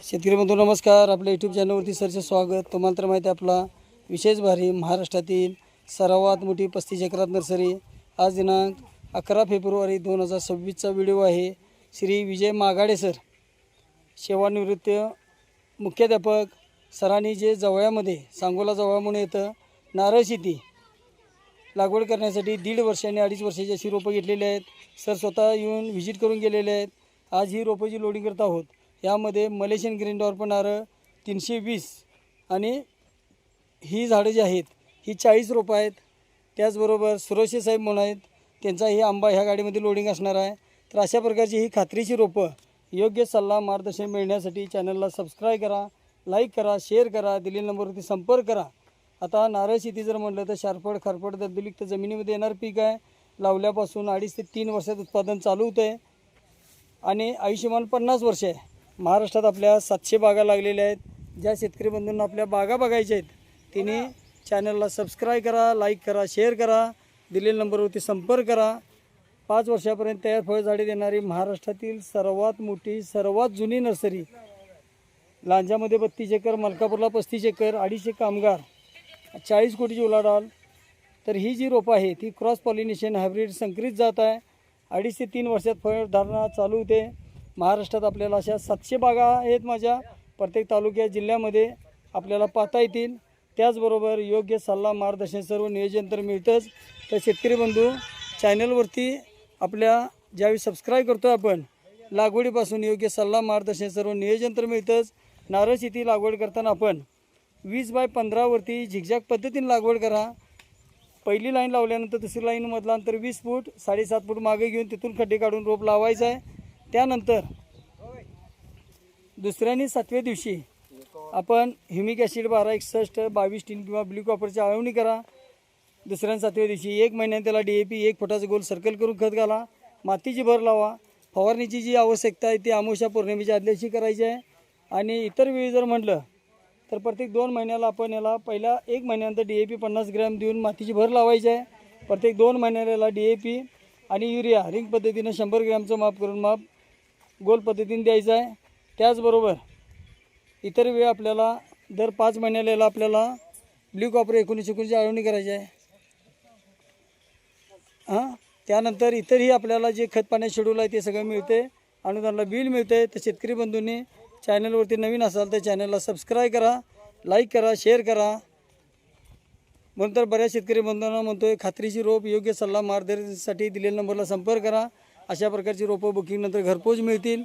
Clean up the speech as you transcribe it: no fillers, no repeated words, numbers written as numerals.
शेतकरी बंधू नमस्कार. आपल्या यूट्यूब चॅनलवरती सरचे स्वागत. तुम्हाला तर माहिती आहे आपला विशेष भारी महाराष्ट्रातील सर्वात मोठी 35 एकरात नर्सरी. आज दिनांक 11 फेब्रुवारी 2026चा व्हिडिओ आहे. श्री विजय मागाडे सर, सेवानिवृत्त मुख्याध्यापक सरांनी जे जवळ्यामध्ये सांगोला जवळ म्हणून येतं नारळ शेती लागवड करण्यासाठी 1.5 वर्ष आणि 2.5 वर्षाची अशी रोपं घेतलेली आहेत. सर स्वतः येऊन व्हिजिट करून गेलेले आहेत. आज ही रोपं जी लोडिंग करत आहोत यामध्ये मलेशियन ग्रीन डॉर्प नारळ 320 आणि ही झाडं जी आहेत ही 40 रोपं आहेत. त्याचबरोबर सुरक्षे साहेब म्हणून आहेत, त्यांचा ही आंबा ह्या गाडीमध्ये लोडिंग असणार आहे. तर अशा प्रकारची ही खात्रीची रोपं योग्य सल्ला मार्गदर्शन मिळण्यासाठी चॅनलला सबस्क्राईब करा, लाईक करा, शेअर करा, दिलेल्या नंबरवरती संपर्क करा. आता नारळ शेती जर म्हटलं तर शारपड खारपड दलदलीत जमिनीमध्ये येणार पीक आहे. लावल्यापासून 2.5 ते 3 वर्षात उत्पादन चालू होतं आहे आणि आयुष्यमान 50 वर्ष आहे. महाराष्ट्रात आपल्या 700 बागा लागलेल्या आहेत. ज्या शेतकरी बंधूंना आपल्या बागा बघायच्या आहेत त्यांनी चॅनलला सबस्क्राईब करा, लाईक करा, शेअर करा, दिलेल्या नंबरवरती संपर्क करा. 5 वर्षापर्यंत तयार फळझाडे देणारी महाराष्ट्रातील सर्वात मोठी सर्वात जुनी नर्सरी. लांजामध्ये 32 एकर, मलकापूरला 35 एकर, 250 कामगार, 40 कोटीची उलाढाल. तर ही जी रोपं आहे ती क्रॉस पॉलिनेशन हायब्रिड संकरित जात आहे. 2.5 ते 3 वर्षात फळधारणा चालू होते. महाराष्ट्रात आपल्याला अशा 700 बागा आहेत. माझ्या प्रत्येक तालुक्या जिल्ह्यामध्ये आपल्याला पाहता येतील. त्याचबरोबर योग्य सल्ला मार्गदर्शन सर्व नियोजन तर मिळतंच. तर शेतकरी बंधू चॅनलवरती आपल्या ज्यावेळी सबस्क्राईब करतो आपण लागवडीपासून योग्य सल्ला मार्गदर्शन सर्व नियोजन तर मिळतंच. नारळ शेती लागवड करताना आपण 20 बाय 15 वरती झिगझॅग पद्धतीने लागवड करा. पहिली लाईन लावल्यानंतर दुसरी लाईनमधलं अंतर 20 फूट 7.5 फूट मागे घेऊन तिथून खड्डे काढून रोप लावायचं आहे. त्यानंतर दुसऱ्या 7व्या दिवशी आपण ह्युमिक ॲसिड 1261 22 टीन किंवा ब्ल्यू कॉपरची आळवणी करा. दुसऱ्या 7व्या दिवशी 1 महिन्यात त्याला DAP 1 फुटाचं गोल सर्कल करून खत घाला. मातीची भर लावा. फवारणीची जी आवश्यकता आहे ती अमावस्या पौर्णिमेच्या आदल्याशी करायची आहे. आणि इतर वेळी जर म्हटलं तर प्रत्येक 2 महिन्याला आपण याला पहिल्या 1 महिन्यानंतर DAP 50 ग्रॅम देऊन मातीची भर लावायची आहे. प्रत्येक 2 महिन्याला DAP आणि युरिया रिंग पद्धतीनं 100 ग्रॅमचं माप करून माप गोल पद्धतीने द्यायचं आहे. त्याचबरोबर इतर वेळी आपल्याला दर 5 महिन्याला आपल्याला ब्ल्यू कॉपर 1919ची आळवणी करायची आहे. त्यानंतर इतरही आपल्याला जे खत पाण्याचे शेड्यूल आहे ते सगळं मिळते. अनुदानाला बिल मिळते. तर शेतकरी बंधूंनी चॅनलवरती नवीन असाल तर चॅनलला सबस्क्राईब करा, लाईक करा, शेअर करा. म्हणून तर बऱ्याच शेतकरी बंधूंना म्हणतोय खात्रीची रोप योग्य सल्ला मार्गदर्शनासाठी दिलेल्या नंबरला संपर्क करा. अशा प्रकारची रोपं बुकिंगनंतर घरपोच मिळतील.